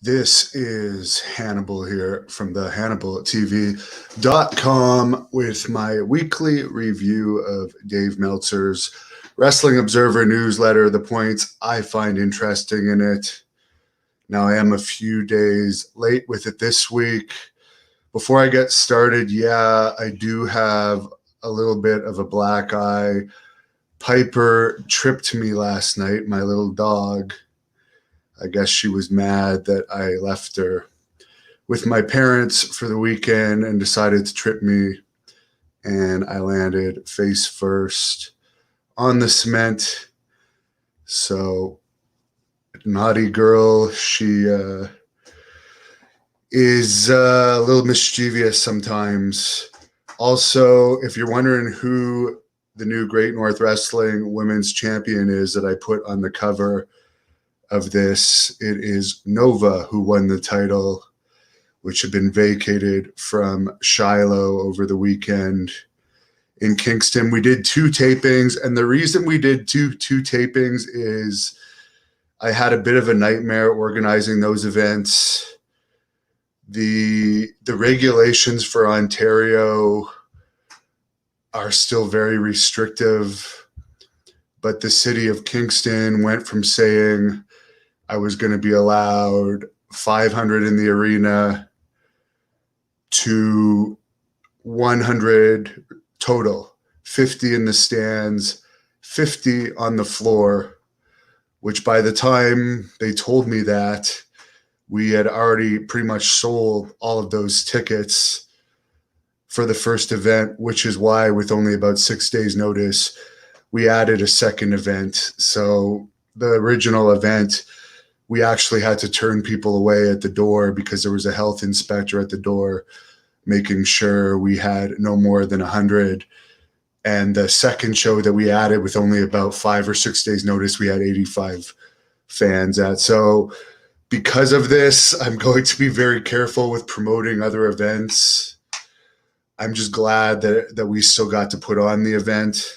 This is Hannibal here from the HannibalTV.com with my weekly review of Dave Meltzer's Wrestling Observer newsletter, the points I find interesting in it. Now, I am a few days late with it this week. Before I get started, I do have a little bit of a black eye. Piper tripped me last night, my little dog. I guess she was mad that I left her with my parents for the weekend and decided to trip me. And I landed face first on the cement. So, naughty girl, she is a little mischievous sometimes. Also, if you're wondering who the new Great North Wrestling Women's Champion is that I put on the cover of this, it is Nova, who won the title, which had been vacated from Shiloh over the weekend in Kingston. We did two tapings, and the reason we did two tapings is I had a bit of a nightmare organizing those events. The regulations for Ontario are still very restrictive, but the city of Kingston went from saying I was going to be allowed 500 in the arena to 100 total, 50 in the stands, 50 on the floor, which by the time they told me that, we had already pretty much sold all of those tickets for the first event, which is why with only about 6 days notice, we added a second event. So the original event, we actually had to turn people away at the door because there was a health inspector at the door making sure we had no more than 100. And the second show that we added with only about 5 or 6 days notice, we had 85 fans at. So because of this, I'm going to be very careful with promoting other events. I'm just glad that we still got to put on the event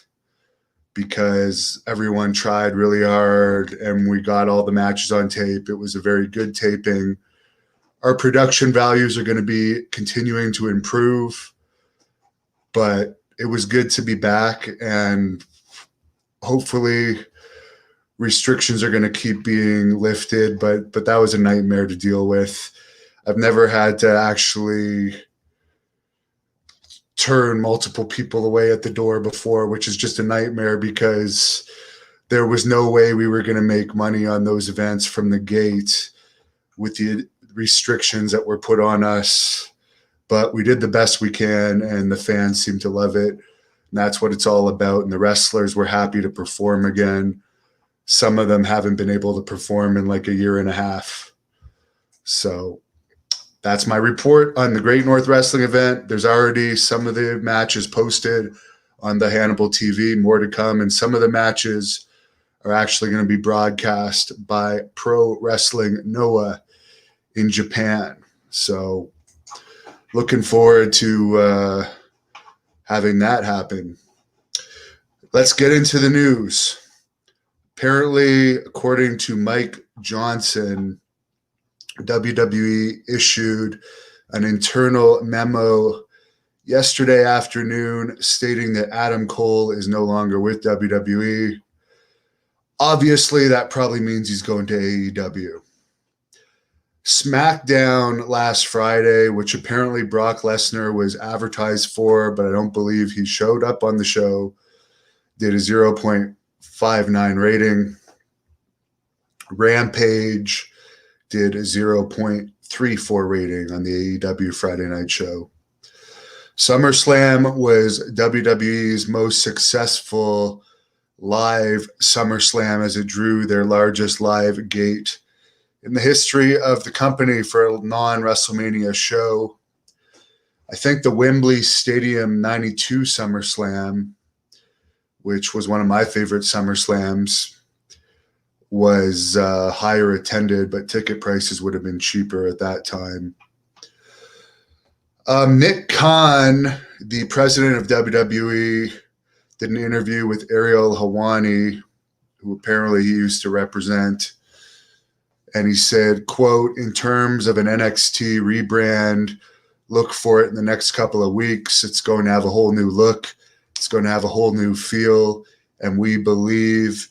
because everyone tried really hard and we got all the matches on tape. It was a very good taping. Our production values are going to be continuing to improve, but it was good to be back, and hopefully restrictions are going to keep being lifted, but that was a nightmare to deal with. I've never had to actually turn multiple people away at the door before, which is just a nightmare because there was no way we were going to make money on those events from the gate with the restrictions that were put on us. But we did the best we can, and the fans seem to love it. And that's what it's all about. And the wrestlers were happy to perform again. Some of them haven't been able to perform in like a year and a half. So that's my report on the Great North Wrestling event. There's already some of the matches posted on the Hannibal TV, more to come. And some of the matches are actually going to be broadcast by Pro Wrestling Noah in Japan. So looking forward to having that happen. Let's get into the news. Apparently, according to Mike Johnson, WWE issued an internal memo yesterday afternoon stating that Adam Cole is no longer with WWE. Obviously, that probably means he's going to AEW. SmackDown last Friday, which apparently Brock Lesnar was advertised for, but I don't believe he showed up on the show, did a 0.59 rating. Rampage did a 0.34 rating on the AEW Friday night show. SummerSlam was WWE's most successful live SummerSlam as it drew their largest live gate in the history of the company for a non-WrestleMania show. I think the Wembley Stadium 92 SummerSlam, which was one of my favorite SummerSlams, was higher attended, but ticket prices would have been cheaper at that time. Nick Khan, the president of WWE, did an interview with Ariel Helwani, who apparently he used to represent And he said, quote, in terms of an NXT rebrand, look for it in the next couple of weeks. It's going to have a whole new look. It's going to have a whole new feel. And we believe,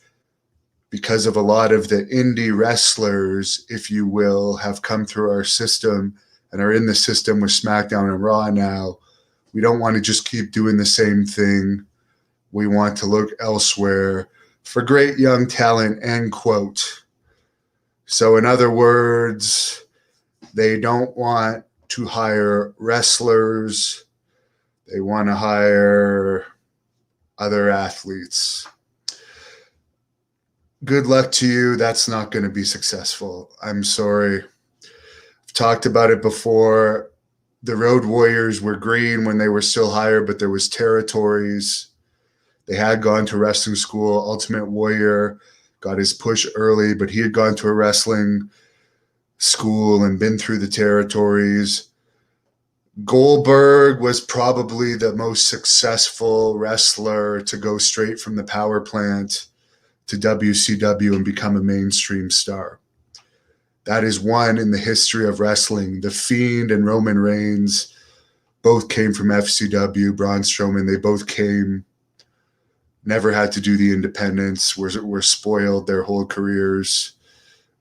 because of a lot of the indie wrestlers, if you will, have come through our system and are in the system with SmackDown and Raw now, we don't want to just keep doing the same thing. We want to look elsewhere for great young talent, end quote. So in other words, they don't want to hire wrestlers. They want to hire other athletes. Good luck to you. That's not going to be successful. I'm sorry. I've talked about it before. The Road Warriors were green when they were still higher, but there was territories. They had gone to wrestling school. Ultimate Warrior got his push early, but he had gone to a wrestling school and been through the territories. Goldberg was probably the most successful wrestler to go straight from the power plant to WCW and become a mainstream star. That is one in the history of wrestling. The Fiend and Roman Reigns both came from FCW. Braun Strowman, they both came, never had to do the independents, were spoiled their whole careers.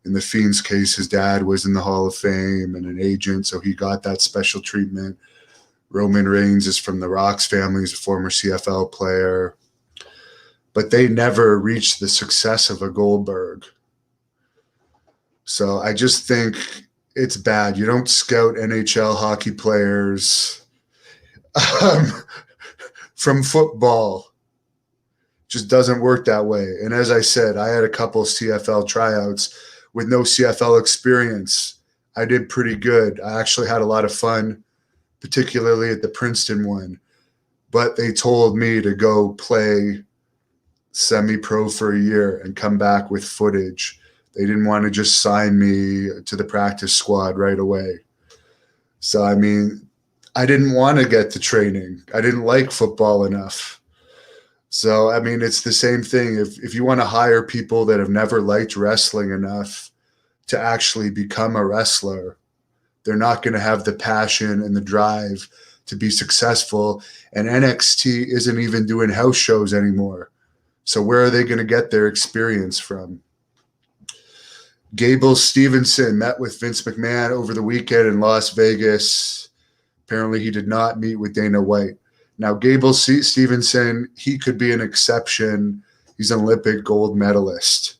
In the Fiend's case, his dad was in the Hall of Fame and an agent, so he got that special treatment. Roman Reigns is from the Rock's family. He's a former CFL player. But they never reached the success of a Goldberg. So I just think it's bad. You don't scout NHL hockey players from football. Just doesn't work that way. And as I said, I had a couple CFL tryouts with no CFL experience. I did pretty good. I actually had a lot of fun, particularly at the Princeton one. But they told me to go play semi-pro for a year and come back with footage. They didn't want to just sign me to the practice squad right away. So, I mean, I didn't want to get to training. I didn't like football enough. So, I mean, it's the same thing. If you want to hire people that have never liked wrestling enough to actually become a wrestler, they're not going to have the passion and the drive to be successful. And NXT isn't even doing house shows anymore. So where are they going to get their experience from? Gable Stevenson met with Vince McMahon over the weekend in Las Vegas. Apparently he did not meet with Dana White. Now, Gable Stevenson, he could be an exception. He's an Olympic gold medalist,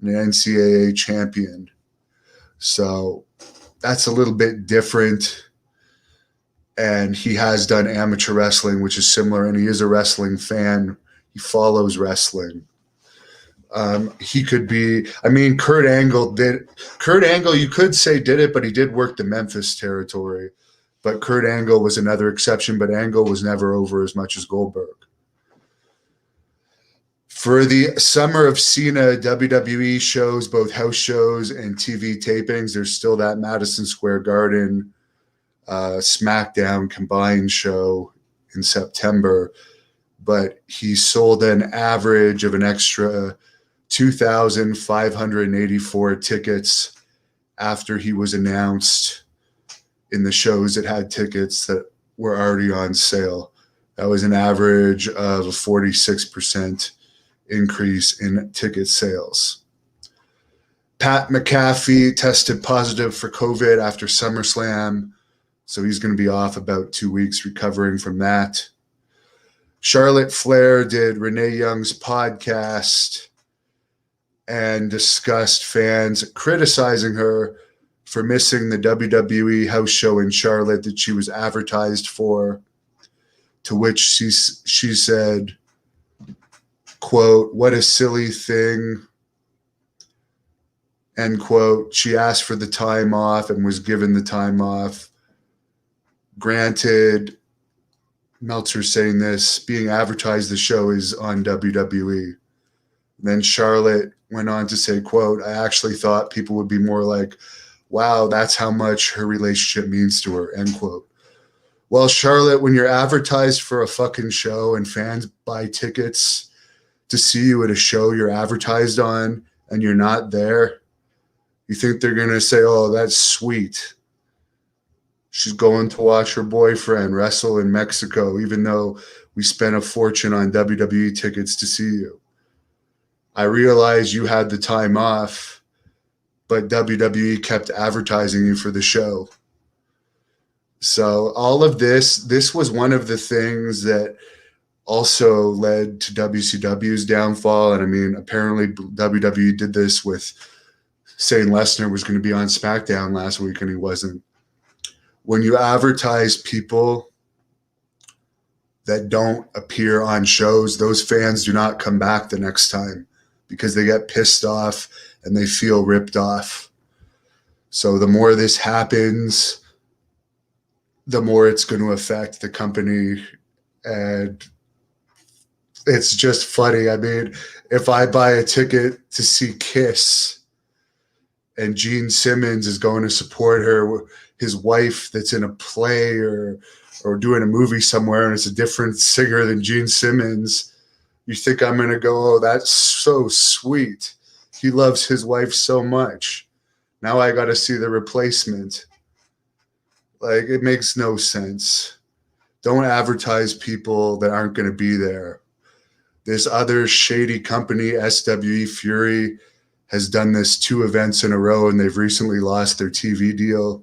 an NCAA champion. So that's a little bit different. And he has done amateur wrestling, which is similar, and he is a wrestling fan. He follows wrestling. He could be, I mean, Kurt Angle, you could say did it, but he did work the Memphis territory. But Kurt Angle was another exception, but Angle was never over as much as Goldberg. For the Summer of Cena, WWE shows, both house shows and TV tapings. There's still that Madison Square Garden SmackDown combined show in September. But he sold an average of an extra 2,584 tickets after he was announced in the shows that had tickets that were already on sale. That was an average of a 46% increase in ticket sales. Pat Mcafee tested positive for COVID after SummerSlam, so he's going to be off about 2 weeks recovering from that. Charlotte Flair did Renee Young's podcast and discussed fans criticizing her for missing the WWE house show in Charlotte that she was advertised for, to which she said, quote, "What a silly thing," end quote. She asked for the time off and was given the time off. Granted, Meltzer saying this, being advertised the show is on WWE. Then Charlotte went on to say, quote, "I actually thought people would be more like, wow, that's how much her relationship means to her," end quote. Well, Charlotte, when you're advertised for a fucking show and fans buy tickets to see you at a show you're advertised on and you're not there, You think they're going to say, oh, that's sweet. She's going to watch her boyfriend wrestle in Mexico, even though we spent a fortune on WWE tickets to see you. I realize you had the time off, but WWE kept advertising you for the show. So all of this was one of the things that also led to WCW's downfall. And I mean, apparently WWE did this with saying Lesnar was going to be on SmackDown last week and he wasn't. When you advertise people that don't appear on shows, those fans do not come back the next time because they get pissed off and they feel ripped off. So the more this happens, the more it's going to affect the company. And it's just funny. I mean, if I buy a ticket to see Kiss and Gene Simmons is going to support her, his wife that's in a play or doing a movie somewhere, and it's a different singer than Gene Simmons, you think I'm going to go, oh, that's so sweet. He loves his wife so much. Now I got to see the replacement. Like, it makes no sense. Don't advertise people that aren't going to be there. This other shady company, SWE Fury, has done this 2 events in a row, and they've recently lost their TV deal.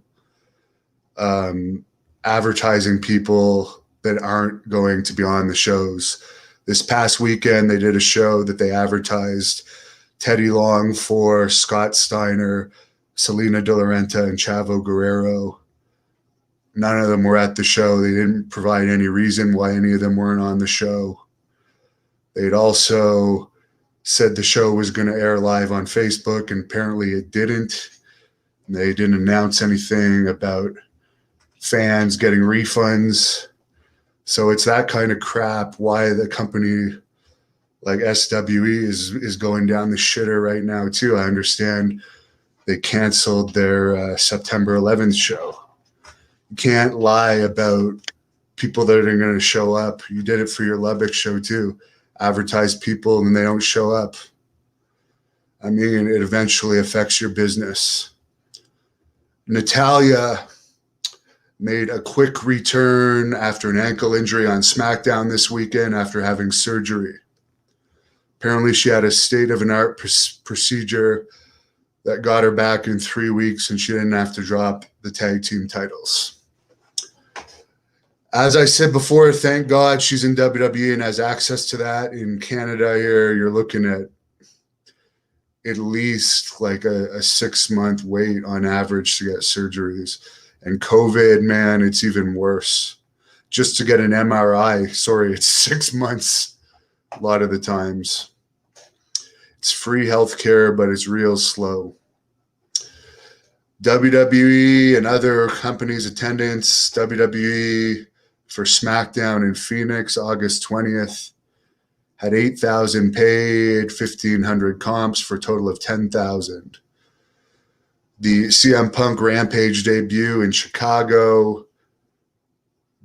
Advertising people that aren't going to be on the shows. This past weekend, they did a show that they advertised Teddy Long for, Scott Steiner, Selena De La Renta, and Chavo Guerrero. None of them were at the show. They didn't provide any reason why any of them weren't on the show. They'd also said the show was going to air live on Facebook, and apparently it didn't. They didn't announce anything about fans getting refunds. So it's that kind of crap why the company like SWE is going down the shitter right now too. I understand they canceled their September 11th show. You can't lie about people that are going to show up. You did it for your Lubbock show too. Advertise people and they don't show up. I mean, it eventually affects your business. Natalya made a quick return after an ankle injury on SmackDown this weekend after having surgery. Apparently, she had a state-of-the-art procedure that got her back in 3 weeks, and she didn't have to drop the tag team titles. As I said before, thank God she's in WWE and has access to that. In Canada here, you're looking at least like a 6-month wait on average to get surgeries. And COVID, man, it's even worse. Just to get an MRI, it's 6 months a lot of the times. It's free healthcare, but it's real slow. WWE and other companies' attendance. WWE for SmackDown in Phoenix, August 20th, had 8,000 paid, 1,500 comps for a total of 10,000. The CM Punk Rampage debut in Chicago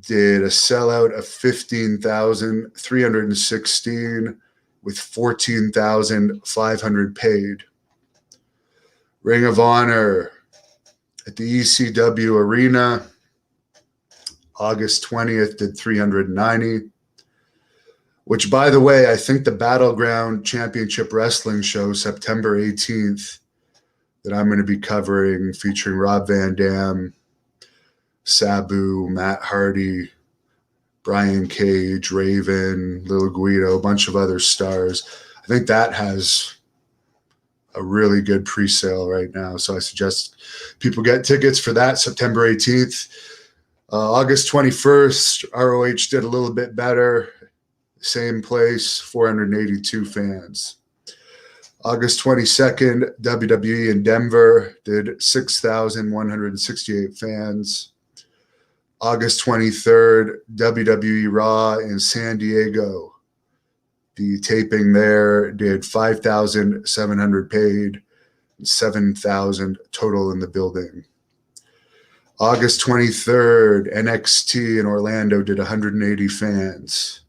did a sellout of 15,316 with 14,500 paid. Ring of Honor at the ECW Arena, August 20th, did 390, which, by the way, I think the Battleground Championship Wrestling show, September 18th, that I'm going to be covering, featuring Rob Van Dam, Sabu, Matt Hardy, Brian Cage, Raven, Lil Guido, a bunch of other stars. I think that has a really good pre-sale right now. So I suggest people get tickets for that, September 18th. August 21st, ROH did a little bit better. Same place, 482 fans. August 22nd, WWE in Denver did 6,168 fans. August 23rd, WWE Raw in San Diego. The taping there did 5,700 paid, 7,000 total in the building. August 23rd, NXT in Orlando did 180 fans.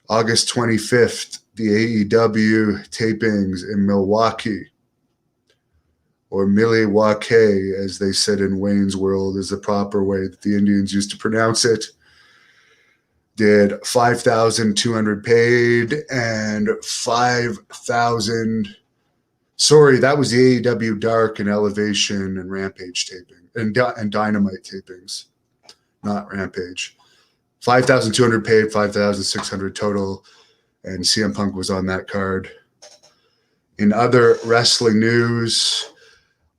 August 25th, the AEW tapings in Milwaukee. or Milwaukee, as they said in Wayne's World, is the proper way that the Indians used to pronounce it. Did 5,200 paid and 5,000. Sorry, that was the AEW Dark and Elevation and Rampage taping and Dynamite tapings, not Rampage. 5,200 paid, 5,600 total, and CM Punk was on that card. In other wrestling news,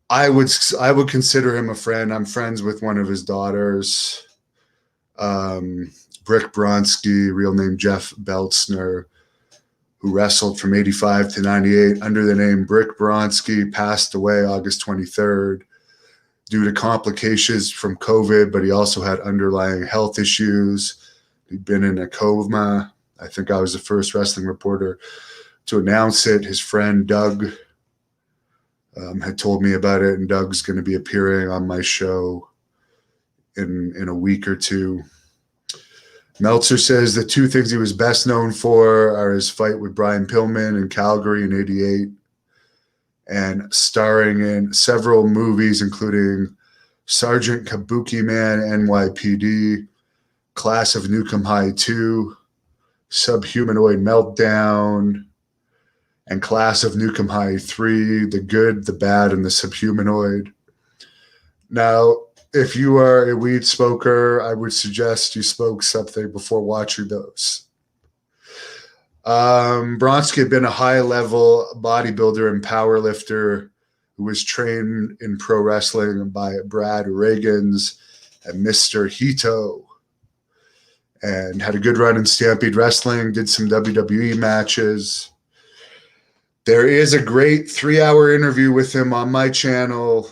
I would consider him a friend. I'm friends with one of his daughters, Brick Bronski, real name Jeff Beltzner, who wrestled from 85 to 98 under the name Brick Bronski, passed away August 23rd due to complications from COVID, but he also had underlying health issues. He'd been in a coma. I think I was the first wrestling reporter to announce it. His friend Doug had told me about it, and Doug's going to be appearing on my show in a week or two. Meltzer says the two things he was best known for are his fight with Brian Pillman in Calgary in '88 and starring in several movies, including Sergeant Kabuki Man, NYPD, Class of Nukem High 2, Subhumanoid Meltdown, and Class of Nukem High 3, The Good, the Bad, and the Subhumanoid. Now, if you are a weed smoker, I would suggest you smoke something before watching those. Bronski had been a high-level bodybuilder and powerlifter who was trained in pro wrestling by Brad Reagans and Mr. Hito, and had a good run in Stampede Wrestling, did some WWE matches. There is a great 3-hour interview with him on my channel,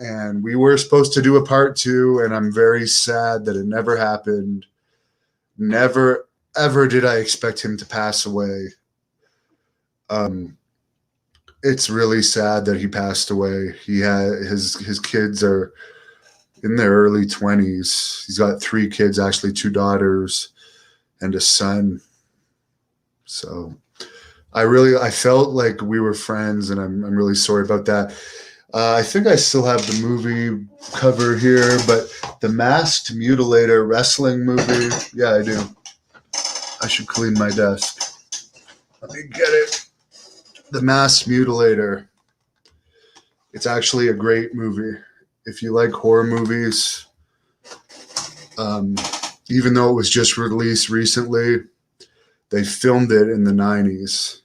and we were supposed to do a part 2, and I'm very sad that it never happened. Never, ever did I expect him to pass away. It's really sad that he passed away. He had his kids are in their early 20s. He's got 3 kids, actually 2 daughters and a son. So I felt like we were friends, and I'm really sorry about that. I think I still have the movie cover here, but the Masked Mutilator wrestling movie. Yeah, I do. I should clean my desk. Let me get it. The Masked Mutilator. It's actually a great movie. If you like horror movies, even though it was just released recently, they filmed it in the 90s,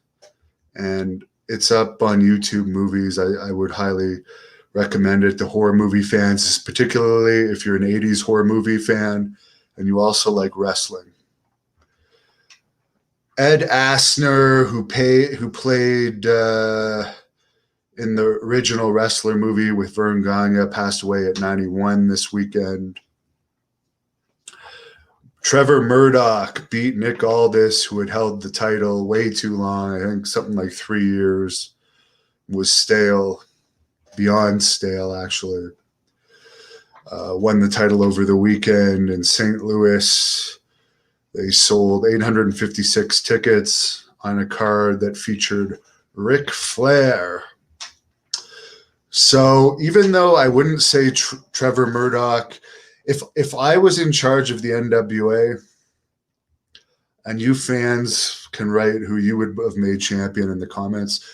and it's up on YouTube Movies. I would highly recommend it to horror movie fans, particularly if you're an 80s horror movie fan and you also like wrestling. Ed Asner, who played in the original Wrestler movie with Vern Gagne, passed away at 91 this weekend. Trevor Murdoch beat Nick Aldis, who had held the title way too long. I think something like 3 years. Was stale, beyond stale, actually. Won the title over the weekend in St. Louis. They sold 856 tickets on a card that featured Ric Flair. So even though I wouldn't say Trevor Murdoch, if I was in charge of the NWA, and you fans can write who you would have made champion in the comments,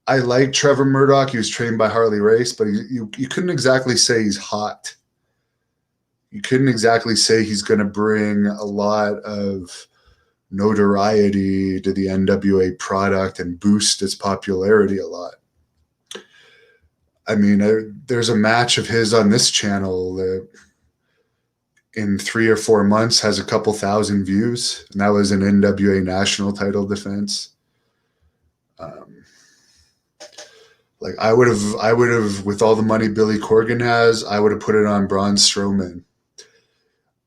I like Trevor Murdoch. He was trained by Harley Race, but you couldn't exactly say he's hot. You couldn't exactly say he's going to bring a lot of notoriety to the NWA product and boost its popularity a lot. I mean, there's a match of his on this channel that in 3 or 4 months has a couple thousand views, and that was an NWA national title defense. Like I would have, with all the money Billy Corgan has, I would have put it on Braun Strowman.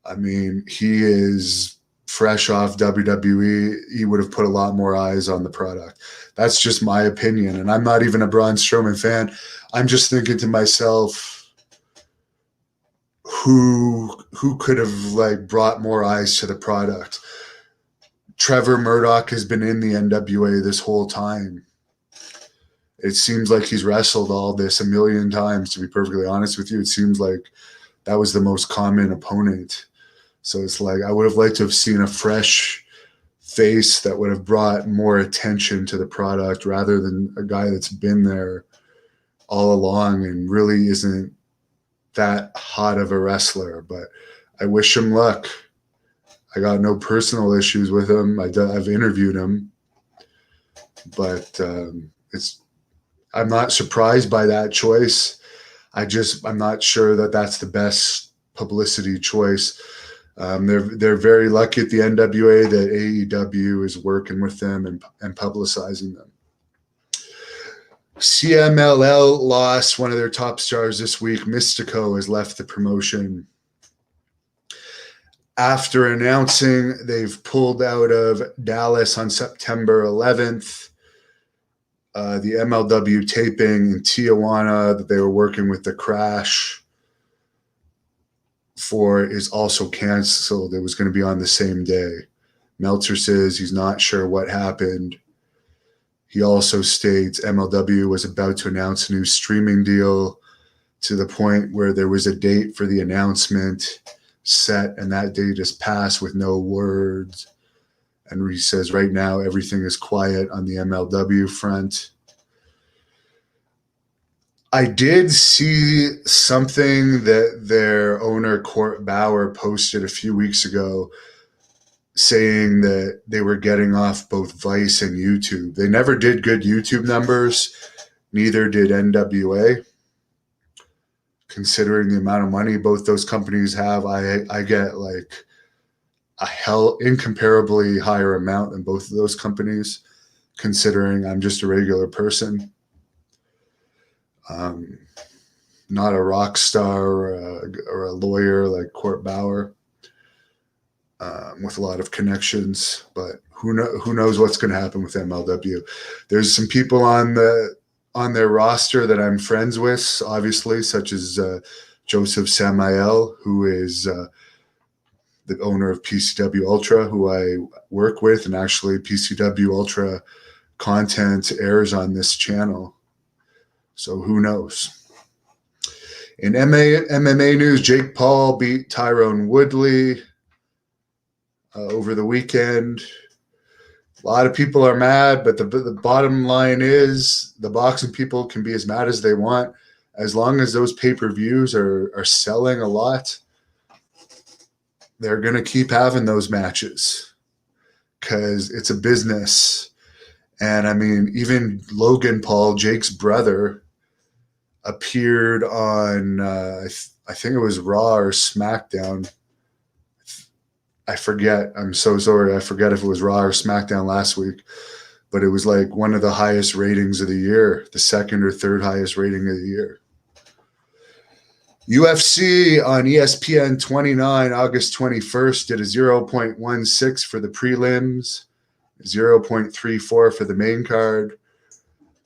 I mean, he is fresh off WWE. He would have put a lot more eyes on the product. That's just my opinion, and I'm not even a Braun Strowman fan. I'm just thinking to myself, who could have brought more eyes to the product? Trevor Murdoch has been in the NWA this whole time. It seems like he's wrestled all this a million times, to be perfectly honest with you. It seems like that was the most common opponent. So it's like I would have liked to have seen a fresh face that would have brought more attention to the product rather than a guy that's been there all along and really isn't that hot of a wrestler. But I wish him luck. I got no personal issues with him. I've interviewed him, but I'm not surprised by that choice. I'm not sure that that's the best publicity choice. They're very lucky at the NWA that AEW is working with them and publicizing them. CMLL lost one of their top stars this week. Mystico has left the promotion after announcing they've pulled out of Dallas on September 11th. The MLW taping in Tijuana that they were working with the Crash for is also canceled. It was going to be on the same day. Meltzer says he's not sure what happened. He also states MLW was about to announce a new streaming deal to the point where there was a date for the announcement set, and that date has passed with no words. And he says right now everything is quiet on the MLW front. I did see something that their owner, Court Bauer, posted a few weeks ago saying that they were getting off both Vice and YouTube. They never did good YouTube numbers. Neither did NWA. Considering the amount of money both those companies have, I get like a incomparably higher amount than both of those companies, considering I'm just a regular person. Not a rock star or a lawyer like Court Bauer with a lot of connections, but who knows what's going to happen with MLW. There's some people on their roster that I'm friends with, obviously, such as Joseph Samael, who is the owner of PCW Ultra, who I work with, and actually PCW Ultra content airs on this channel. So who knows? In MMA news, Jake Paul beat Tyrone Woodley over the weekend. A lot of people are mad, but the bottom line is the boxing people can be as mad as they want. As long as those pay-per-views are selling a lot, they're going to keep having those matches because it's a business. And, I mean, even Logan Paul, Jake's brother, appeared on, I think it was Raw or SmackDown. I forget. I'm so sorry. I forget if it was Raw or SmackDown last week. But it was like one of the highest ratings of the year, the second or third highest rating of the year. UFC on ESPN 29, August 21st, did a 0.16 for the prelims, 0.34 for the main card.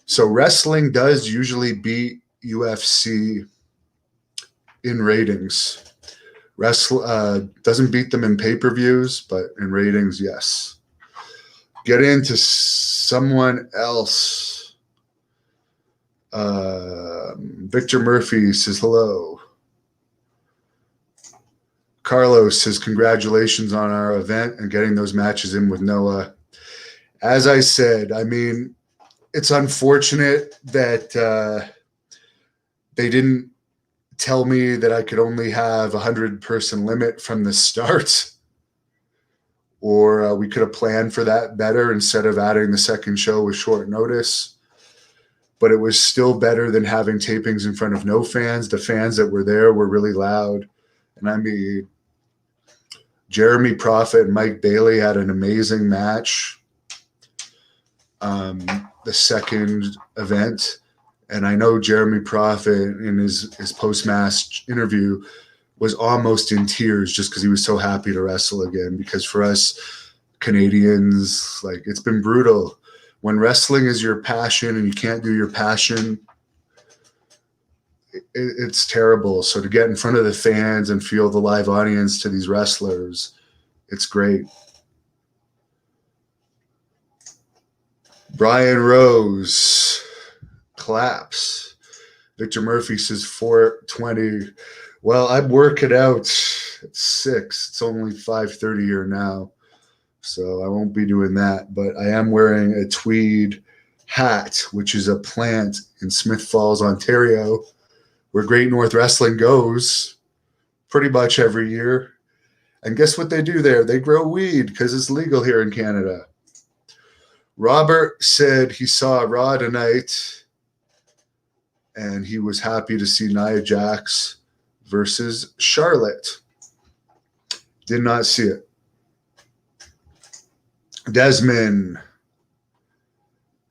So wrestling does usually beat UFC in ratings. Doesn't beat them in pay-per-views, but in ratings, yes. Get into someone else. Victor Murphy says hello. Carlos says congratulations on our event and getting those matches in with Noah. As I said, I mean, it's unfortunate that they didn't tell me that I could only have a 100-person limit from the start, or we could have planned for that better instead of adding the second show with short notice. But it was still better than having tapings in front of no fans. The fans that were there were really loud. And I mean, Jeremy Prophet and Mike Bailey had an amazing match. The second event. And I know Jeremy Prophet in his post-match interview was almost in tears just because he was so happy to wrestle again. Because for us Canadians, like, it's been brutal. When wrestling is your passion and you can't do your passion, it's terrible. So to get in front of the fans and feel the live audience to these wrestlers, it's great. Brian Rose collapse. Victor Murphy says 4:20. Well, I'm working out at 6. It's only 5:30 here now, so I won't be doing that. But I am wearing a tweed hat, which is a plant in Smith Falls, Ontario, where Great North Wrestling goes pretty much every year. And guess what they do there? They grow weed because it's legal here in Canada. Robert said he saw Raw tonight, and he was happy to see Nia Jax versus Charlotte. Did not see it. Desmond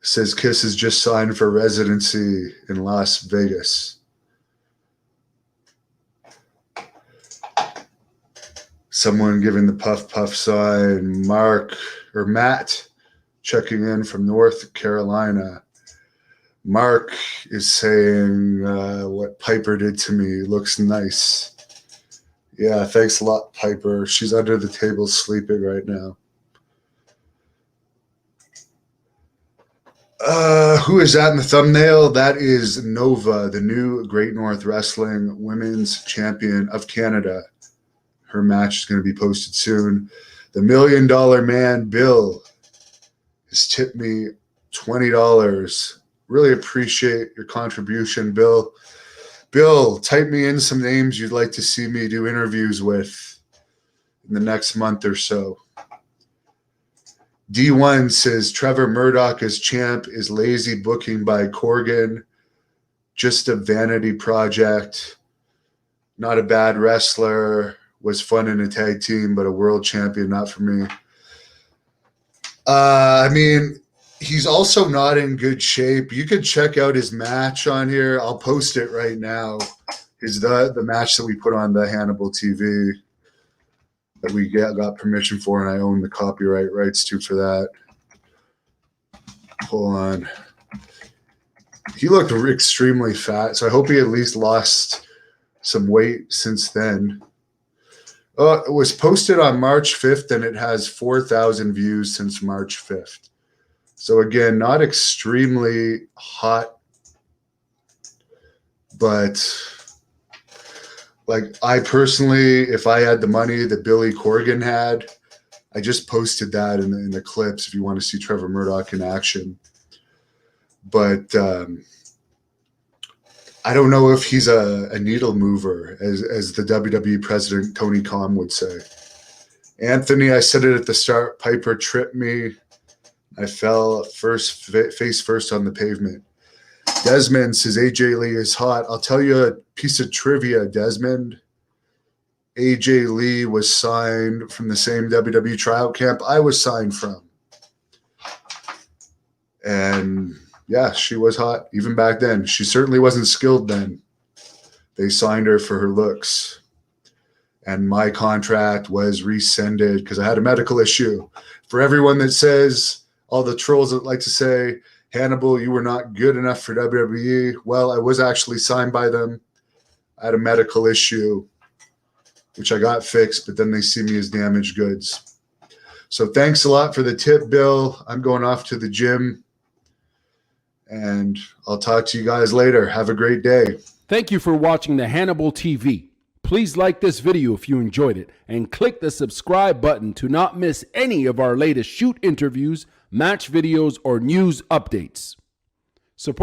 says Kiss has just signed for residency in Las Vegas. Someone giving the puff puff sign. Matt checking in from North Carolina. Mark is saying what Piper did to me looks nice. Yeah, thanks a lot, Piper. She's under the table sleeping right now. Who is that in the thumbnail? That is Nova, the new Great North Wrestling Women's Champion of Canada. Her match is going to be posted soon. The $1 Million Man, Bill, has tipped me $20. Really appreciate your contribution, Bill. Bill, type me in some names you'd like to see me do interviews with in the next month or so. D1 says Trevor Murdoch as champ is lazy booking by Corgan. Just a vanity project. Not a bad wrestler. Was fun in a tag team, but a world champion, not for me. I mean, he's also not in good shape. You could check out his match on here. I'll post it right now. Is the match that we put on the Hannibal TV that we got permission for, and I own the copyright rights to for that. Hold on. He looked extremely fat, so I hope he at least lost some weight since then. It was posted on March 5th, and it has 4,000 views since March 5th. So again, not extremely hot, but like I personally, if I had the money that Billy Corgan had, I just posted that in the clips if you want to see Trevor Murdoch in action. But I don't know if he's a needle mover, as the WWE president, Tony Khan, would say. Anthony, I said it at the start, Piper tripped me. I fell face first on the pavement. Desmond says AJ Lee is hot. I'll tell you a piece of trivia, Desmond. AJ Lee was signed from the same WWE tryout camp I was signed from. And yeah, she was hot even back then. She certainly wasn't skilled then. They signed her for her looks. And my contract was rescinded because I had a medical issue. For everyone that says, all the trolls that like to say, Hannibal, you were not good enough for WWE. Well, I was actually signed by them. I had a medical issue, which I got fixed, but then they see me as damaged goods. So thanks a lot for the tip, Bill. I'm going off to the gym, and I'll talk to you guys later. Have a great day. Thank you for watching the Hannibal TV. Please like this video if you enjoyed it, and click the subscribe button to not miss any of our latest shoot interviews, match videos, or news updates.